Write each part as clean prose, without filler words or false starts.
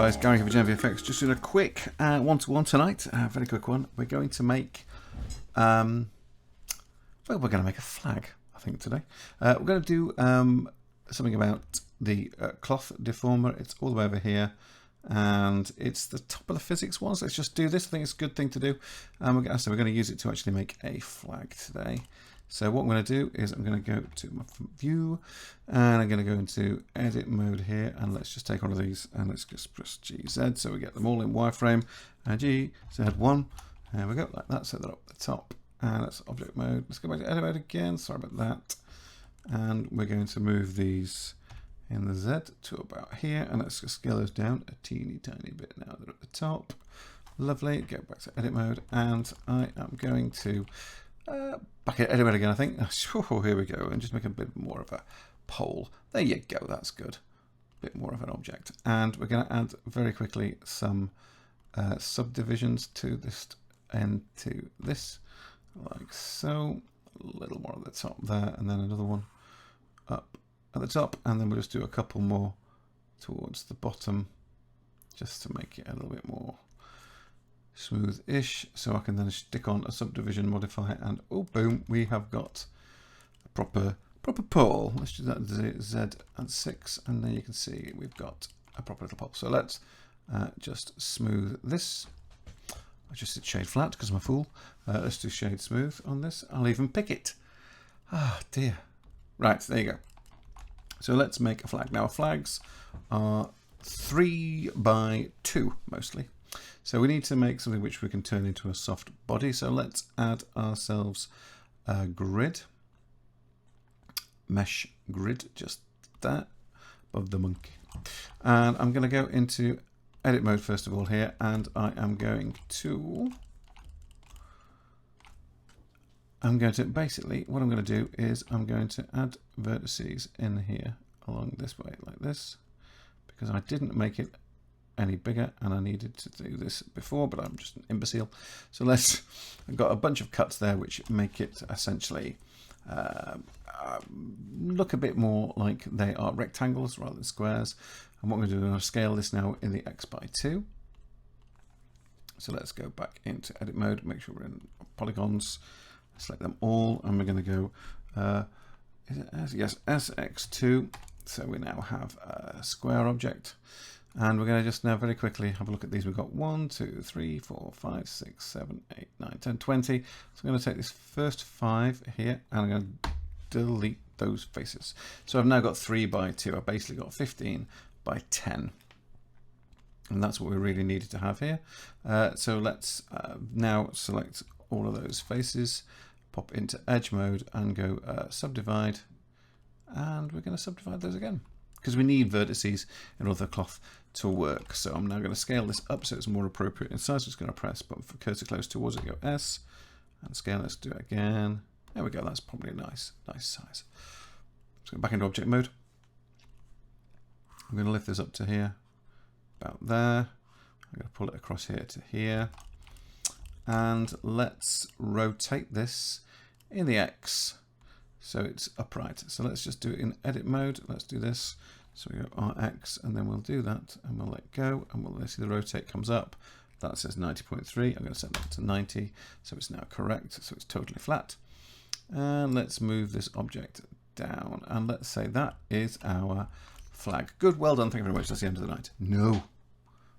guys, Gary here for VFX. Just doing a quick one-to-one tonight, very quick one. We're going to make, well, we're going to make a flag, I think, today. We're going to do something about the cloth deformer. It's all the way over here, and it's the top of the physics ones. Let's just do this. I think it's a good thing to do. We're going to use it to actually make a flag today. So what I'm going to do is I'm going to go to my view, and I'm going to go into edit mode here, and let's just take one of these and let's just press GZ so we get them all in wireframe. GZ1, there we go, like that. So they're up the top, and that's object mode. Let's go back to edit mode again. Sorry about that. And we're going to move these in the Z to about here, and let's just scale those down a teeny tiny bit. Now they're at the top. Lovely. Go back to edit mode, and I am going to back at edit mode again, I think. Oh, here we go, and just make a bit more of a pole. There you go, that's good. A bit more of an object. And we're going to add very quickly some subdivisions to this end to this, like so. A little more at the top there, and then another one up at the top, and then we'll just do a couple more towards the bottom, just to make it a little bit more smooth-ish, so I can then stick on a subdivision modifier, and oh boom, we have got a proper pole. Let's do that Z and 6, and then you can see we've got a proper little pole. So let's just smooth this. I just did shade flat because I'm a fool. Let's do shade smooth on this. I'll even pick it. Ah, dear. Right, there you go. So let's make a flag. Now flags are 3 by 2 mostly. So we need to make something which we can turn into a soft body. So let's add ourselves a grid, mesh grid, just that, above the monkey. And I'm going to go into edit mode first of all here, and I am going to basically, what I'm going to do is I'm going to add vertices in here along this way like this, because I didn't make it any bigger, and I needed to do this before, but I'm just an imbecile. So I've got a bunch of cuts there which make it essentially look a bit more like they are rectangles rather than squares. And what I'm going to do is I'm going to scale this now in the X by 2. So let's go back into edit mode, make sure we're in polygons, select them all, and we're going to go yes, SX2. So we now have a square object. And we're going to just now very quickly have a look at these. We've got 1, 2, 3, 4, 5, 6, 7, 8, 9, 10, 20. So I'm going to take this first 5 here, and I'm going to delete those faces. So I've now got 3 by 2. I've basically got 15 by 10. And that's what we really needed to have here. So let's now select all of those faces, pop into edge mode, and go subdivide. And we're going to subdivide those again, because we need vertices in order for the cloth to work. So I'm now going to scale this up so it's more appropriate in size. Just going to press button for cursor close towards it, go S, and scale. Let's do it again. There we go. That's probably a nice size. Let's go back into object mode. I'm going to lift this up to here, about there. I'm going to pull it across here to here, and let's rotate this in the X so it's upright. So let's just do it in edit mode. Let's do this. So we go RX, and then we'll do that, and we'll let go, and we'll see the rotate comes up. That says 90.3. I'm going to set that to 90, so it's now correct. So it's totally flat. And let's move this object down, and let's say that is our flag. Good, well done. Thank you very much. That's the end of the night. No,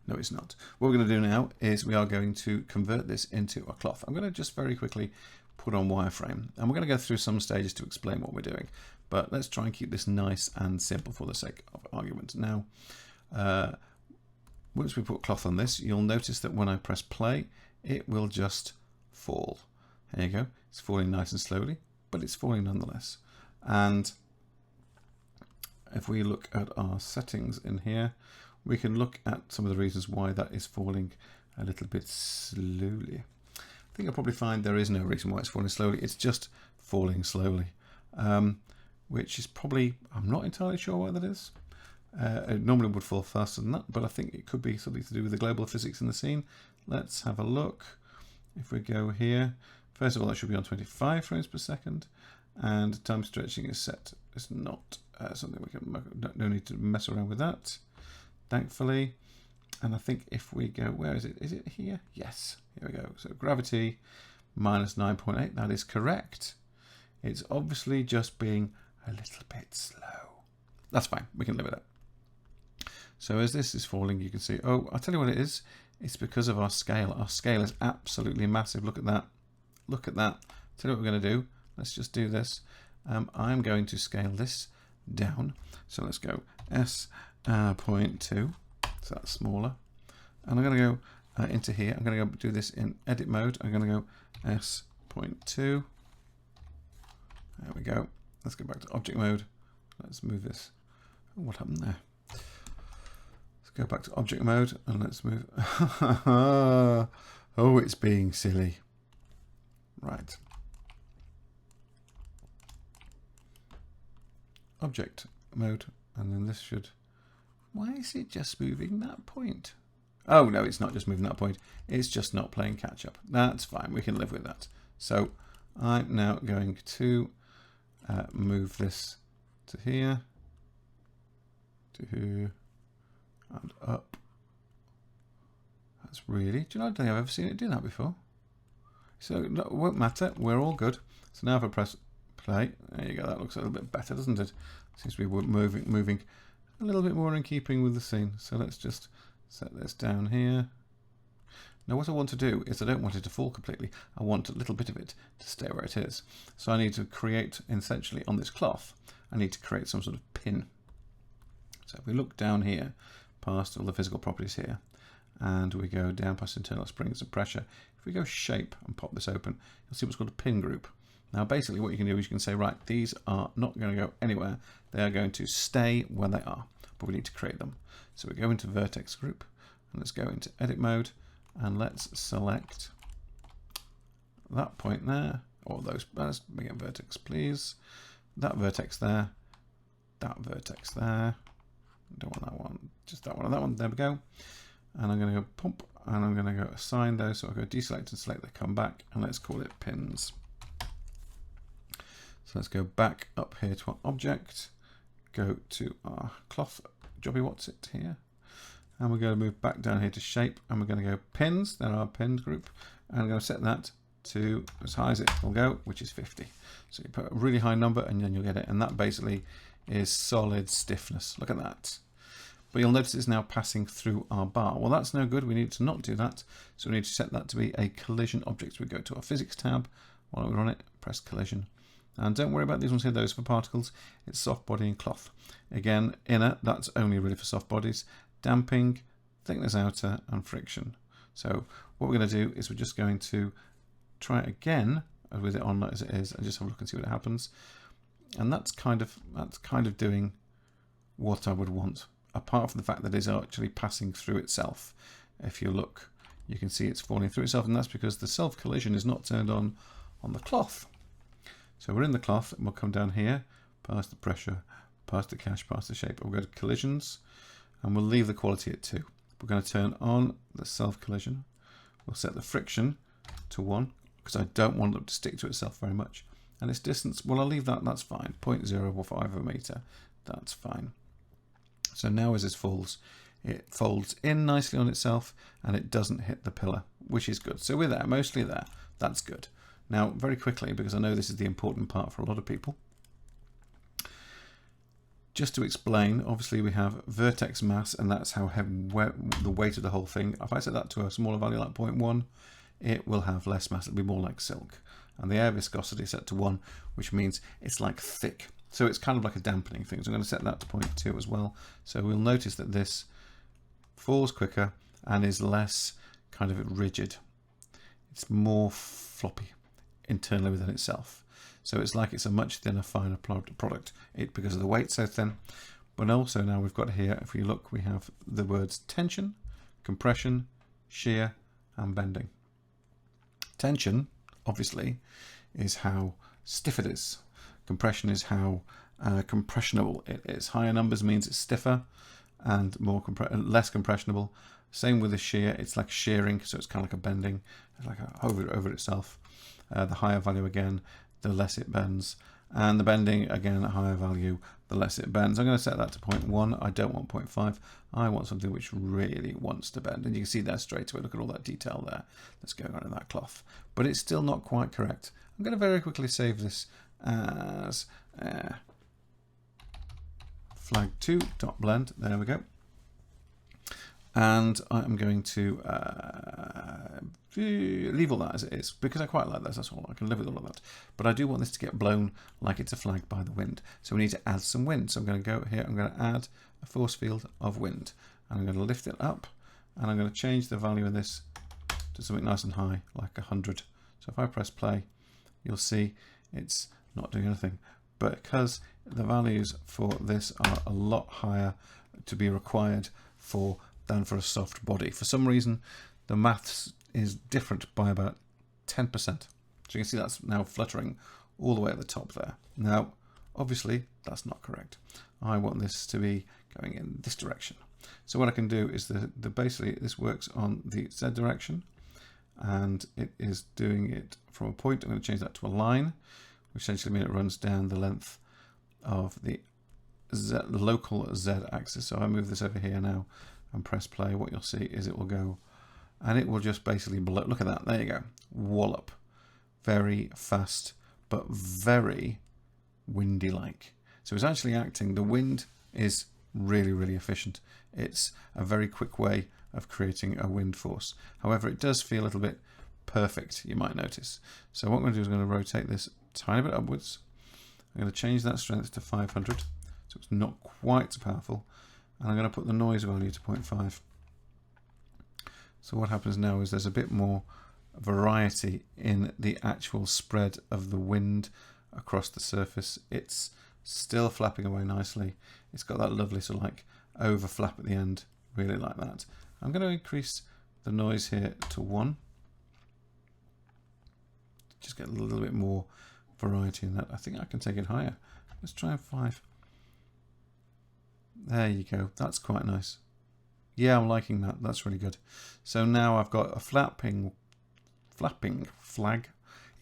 it's not. What we're going to do now is we are going to convert this into a cloth. I'm going to just very quickly put on wireframe, and we're going to go through some stages to explain what we're doing, but let's try and keep this nice and simple for the sake of argument. Now once we put cloth on this, you'll notice that when I press play, it will just fall. There you go. It's falling nice and slowly, but it's falling nonetheless. And if we look at our settings in here, we can look at some of the reasons why that is falling a little bit slowly. I think you'll probably find there is no reason why it's falling slowly. It's just falling slowly, which is probably, I'm not entirely sure why that is. It normally would fall faster than that, but I think it could be something to do with the global physics in the scene. Let's have a look. If we go here, first of all, that should be on 25 frames per second, and time stretching is set. It's not something we can, no need to mess around with that, thankfully. And I think if we go, where is it? Is it here? Yes, here we go. So gravity minus 9.8, that is correct. It's obviously just being a little bit slow. That's fine, we can live with it. So as this is falling, you can see, oh, I'll tell you what it is. It's because of our scale. Our scale is absolutely massive. Look at that. Look at that. Tell you what we're going to do. Let's just do this. I'm going to scale this down. So let's go S.2. So that's smaller. And I'm going to go into here. I'm going to go do this in edit mode. I'm going to go S.2. There we go. Let's go back to object mode. Let's move this. Oh, what happened there? Let's go back to object mode and let's move. Oh, it's being silly. Right. Object mode. And then this should... Why is it just moving that point? Oh, no, it's not just moving that point. It's just not playing catch up. That's fine. We can live with that. So I'm now going to move this to here, to here, and up. That's really... Do you know, I don't think I've ever seen it do that before. So it won't matter. We're all good. So now if I press play, there you go. That looks a little bit better, doesn't it? Seems to be moving a little bit more in keeping with the scene. So let's just set this down here. Now what I want to do is I don't want it to fall completely. I want a little bit of it to stay where it is. So I need to create, essentially on this cloth, I need to create some sort of pin. So if we look down here, past all the physical properties here, and we go down past internal springs and pressure, if we go shape and pop this open, you'll see what's called a pin group. Now basically what you can do is you can say, right, these are not going to go anywhere. They are going to stay where they are, but we need to create them. So we go into vertex group, and let's go into edit mode, and let's select that point there, or those, let's make it vertex please, that vertex there, that vertex there, don't want that one, just that one and that one, there we go. And I'm going to go pump, and I'm going to go assign those, so I'll go deselect and select, they come back, and let's call it pins. So let's go back up here to our object, go to our cloth, jobby what's it here, and we're going to move back down here to shape, and we're going to go pins, there are pinned group, and I'm going to set that to as high as it will go, which is 50. So you put a really high number and then you'll get it, and that basically is solid stiffness. Look at that. But you'll notice it's now passing through our bar. Well, that's no good. We need to not do that. So we need to set that to be a collision object. So we go to our physics tab. While we're on it, press collision. And don't worry about these ones here, those for particles. It's soft body and cloth. Again, inner, that's only really for soft bodies. Damping, thickness outer, and friction. So what we're going to do is we're just going to try it again with it on as it is, and just have a look and see what happens. And that's kind of doing what I would want, apart from the fact that it's actually passing through itself. If you look, you can see it's falling through itself, and that's because the self collision is not turned on the cloth. So we're in the cloth, and we'll come down here, past the pressure, past the cache, past the shape. We'll go to collisions, and we'll leave the quality at 2. We're going to turn on the self collision. We'll set the friction to 1, because I don't want it to stick to itself very much. And its distance, well, I'll leave that, that's fine. 0.05 of a meter, that's fine. So now as this falls, it folds in nicely on itself, and it doesn't hit the pillar, which is good. So we're there, mostly there, that's good. Now, very quickly, because I know this is the important part for a lot of people, just to explain, obviously we have vertex mass, and that's how heavy, the weight of the whole thing. If I set that to a smaller value like 0.1, it will have less mass, it'll be more like silk. And the air viscosity is set to 1, which means it's like thick. So it's kind of like a dampening thing. So I'm going to set that to 0.2 as well. So we'll notice that this falls quicker and is less kind of rigid. It's more floppy internally within itself. So it's like it's a much thinner, finer product because of the weight so thin. But also now we've got here, if we look, we have the words tension, compression, shear, and bending. Tension, obviously, is how stiff it is. Compression is how compressionable it is. Higher numbers means it's stiffer and less compressionable. Same with the shear, it's like shearing, so it's kind of like a bending, it's like over itself. The higher value again, the less it bends, And the bending, again, a higher value, the less it bends. I'm going to set that to 0.1. I don't want 0.5. I want something which really wants to bend. And you can see there straight away, look at all that detail there that's going on in that cloth. But it's still not quite correct. I'm going to very quickly save this as flag2.blend. There we go. And I'm going to leave all that as it is, because I quite like this. That's all. I can live with all of that. But I do want this to get blown like it's a flag by the wind. So we need to add some wind. So I'm going to go here. I'm going to add a force field of wind. And I'm going to lift it up. And I'm going to change the value of this to something nice and high, like 100. So if I press play, you'll see it's not doing anything. But because the values for this are a lot higher to be required than for a soft body. For some reason, the maths is different by about 10%. So you can see that's now fluttering all the way at the top there. Now, obviously, that's not correct. I want this to be going in this direction. So what I can do is basically this works on the Z direction, and it is doing it from a point. I'm going to change that to a line, which essentially means it runs down the length of the local Z axis. So I move this over here now and press play. What you'll see is it will go, and it will just basically blow. Look at that. There you go. Wallop. Very fast, but very windy like. So it's actually acting. The wind is really, really efficient. It's a very quick way of creating a wind force. However, it does feel a little bit perfect, you might notice. So what I'm going to do is I'm going to rotate this a tiny bit upwards. I'm going to change that strength to 500, so it's not quite so powerful. And I'm going to put the noise value to 0.5. So what happens now is there's a bit more variety in the actual spread of the wind across the surface. It's still flapping away nicely. It's got that lovely sort of like over flap at the end, really like that. I'm going to increase the noise here to 1. Just get a little bit more variety in that. I think I can take it higher. Let's try 5. There you go. That's quite nice. Yeah, I'm liking that. That's really good. So now I've got a flapping flag.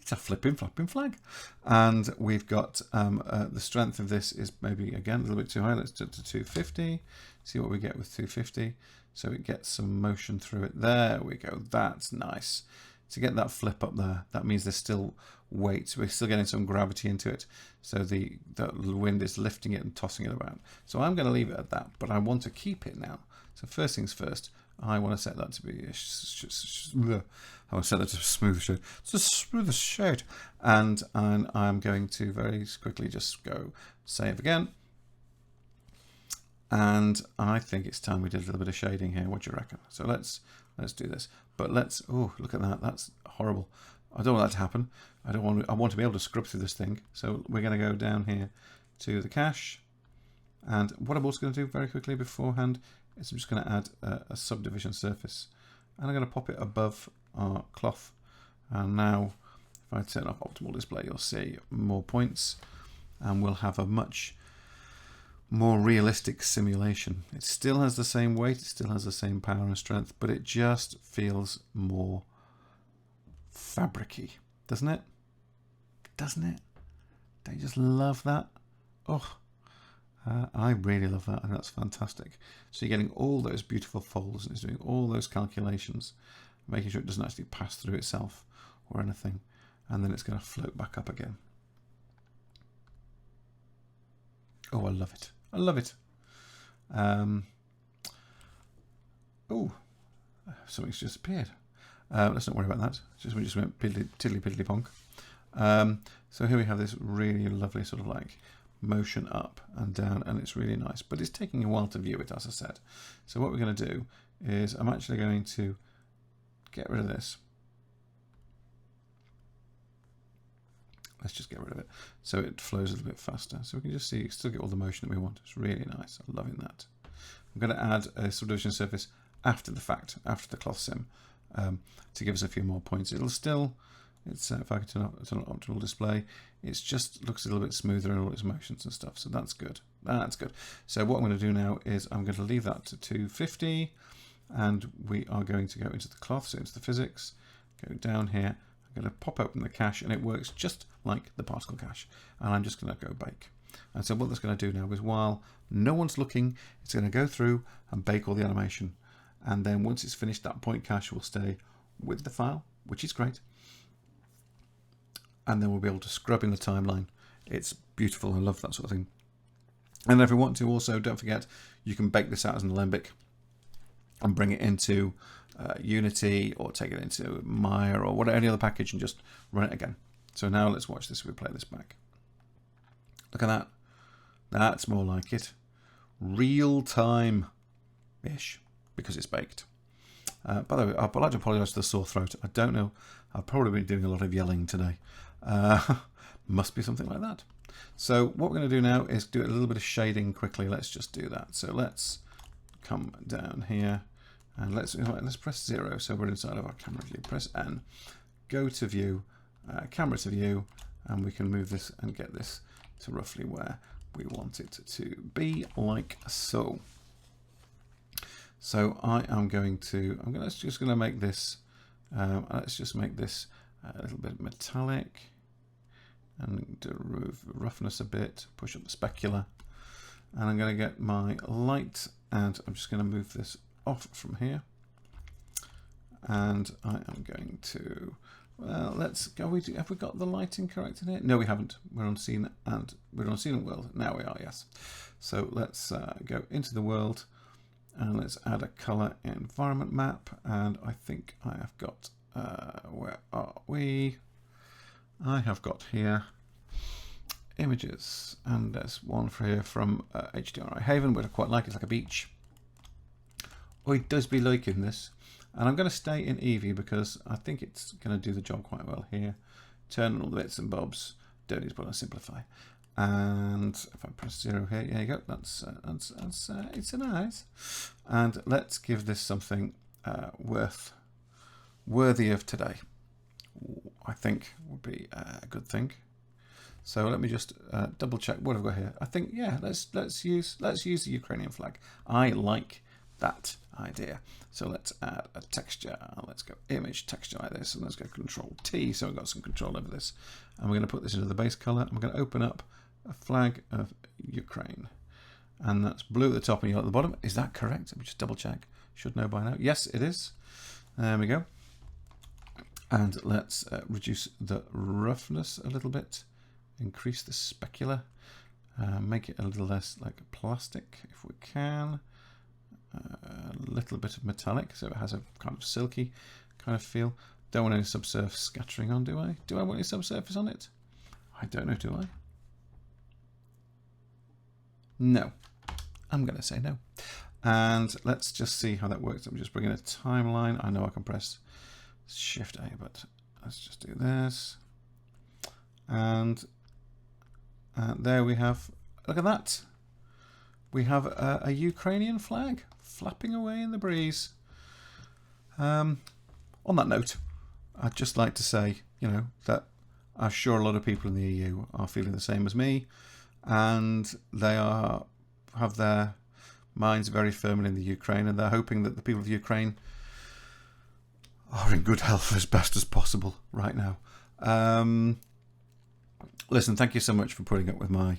It's a flapping flag. And we've got the strength of this is maybe, again, a little bit too high. Let's do it to 250. See what we get with 250. So it gets some motion through it. There we go. That's nice. To get that flip up there, that means there's still weight. So we're still getting some gravity into it. So the wind is lifting it and tossing it about. So I'm going to leave it at that, but I want to keep it now. So first things first, I want to set that to be I want to set that to smooth shade. It's a smooth shade. And I'm going to very quickly just go save again. And I think it's time we did a little bit of shading here. What do you reckon? So let's do this. But oh, look at that. That's horrible. I don't want that to happen. I want to be able to scrub through this thing. So we're going to go down here to the cache. And what I'm also going to do very quickly beforehand is I'm just going to add a subdivision surface. And I'm going to pop it above our cloth. And now if I turn off optimal display, you'll see more points. And we'll have a much more realistic simulation. It still has the same weight, it still has the same power and strength, but it just feels more fabric-y, doesn't it? Doesn't it? Don't you just love that? Oh, I really love that, and that's fantastic. So you're getting all those beautiful folds, and it's doing all those calculations, making sure it doesn't actually pass through itself or anything, and then it's going to float back up again. Oh, I love it. I love it. Oh, something's just appeared. Let's not worry about that. We just went tiddly piddly ponk. So here we have this really lovely sort of like motion up and down, and it's really nice. But it's taking a while to view it, as I said. So what we're going to do is I'm actually going to get rid of this. Let's just get rid of it so it flows a little bit faster. So we can just see, still get all the motion that we want. It's really nice. I'm loving that. I'm going to add a subdivision surface after the fact, after the cloth sim, to give us a few more points. It'll still, if I can turn on optimal display, it just looks a little bit smoother in all its motions and stuff. So that's good. That's good. So what I'm going to do now is I'm going to leave that to 250, and we are going to go into the cloth, so into the physics, go down here. I'm going to pop open the cache, and it works just like the particle cache. And I'm just going to go bake. And so what that's going to do now is, while no one's looking, it's going to go through and bake all the animation. And then once it's finished, that point cache will stay with the file, which is great. And then we'll be able to scrub in the timeline. It's beautiful. I love that sort of thing. And if you want to also, don't forget, you can bake this out as an Alembic and bring it into Unity, or take it into Maya or whatever, any other package, and just run it again. So now let's watch this. We play this back. Look at that. That's more like it. Real time-ish, because it's baked. By the way, I'd like to apologise for the sore throat. I don't know. I've probably been doing a lot of yelling today. Must be something like that. So what we're going to do now is do a little bit of shading quickly. Let's just do that. So let's come down here, and let's press 0. So we're inside of our camera view. Press N. Go to view, camera to view, and we can move this and get this to roughly where we want it to be, like so. So I'm just going to make this. Let's just make this a little bit metallic, and remove roughness a bit. Push up the specular, and I'm going to get my light, and I'm just going to move this off from here. And I am going to. Well, let's go. Have we got the lighting correct in here? No, we haven't. We're on scene and world. Now we are, yes. So let's go into the world, and let's add a color environment map. And I think I have got. Where are we? I have got here images, and there's one for here from HDRI Haven, which I quite like. It's like a beach. Oh, it does be liking this. And I'm going to stay in Eevee because I think it's going to do the job quite well here. Turn on all the bits and bobs. Don't need to put on simplify. And if I press 0 here, there you go. That's it's a nice. And let's give this something worthy of today. I think would be a good thing. So let me just double check what I've got here. I think, yeah, let's use the Ukrainian flag. I like that idea. So let's add a texture. Let's go image texture like this, and let's go Control T. So we've got some control over this, and we're going to put this into the base color. And we're going to open up a flag of Ukraine, and that's blue at the top and yellow at the bottom. Is that correct? Let me just double check. Should know by now. Yes, it is. There we go. And let's reduce the roughness a little bit, increase the specular, make it a little less like plastic if we can. A little bit of metallic, so it has a kind of silky kind of feel. Don't want any subsurface scattering on, do I? Do I want any subsurface on it? I don't know, do I? No. I'm going to say no. And let's just see how that works. I'm just bringing a timeline. I know I can press Shift A, but let's just do this. And there we have, look at that. We have a Ukrainian flag flapping away in the breeze. On that note, I'd just like to say, that I'm sure a lot of people in the EU are feeling the same as me, and they have their minds very firmly in the Ukraine, and they're hoping that the people of Ukraine are in good health as best as possible right now. Listen, thank you so much for putting up with my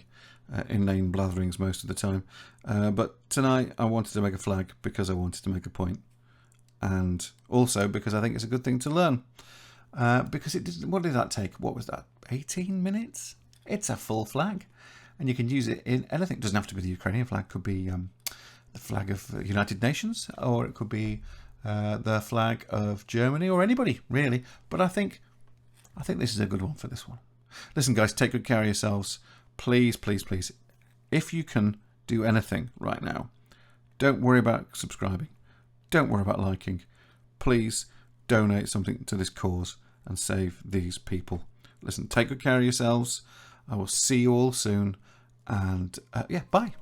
inane blatherings most of the time. But tonight I wanted to make a flag because I wanted to make a point, and also because I think it's a good thing to learn. Because what did that take? What was that? 18 minutes? It's a full flag, and you can use it in anything. It doesn't have to be the Ukrainian flag. It could be the flag of the United Nations, or it could be the flag of Germany, or anybody really. But I think this is a good one for this one. Listen, guys, take good care of yourselves. Please, please, please, if you can do anything right now, don't worry about subscribing. Don't worry about liking. Please donate something to this cause and save these people. Listen, take good care of yourselves. I will see you all soon. And yeah, bye.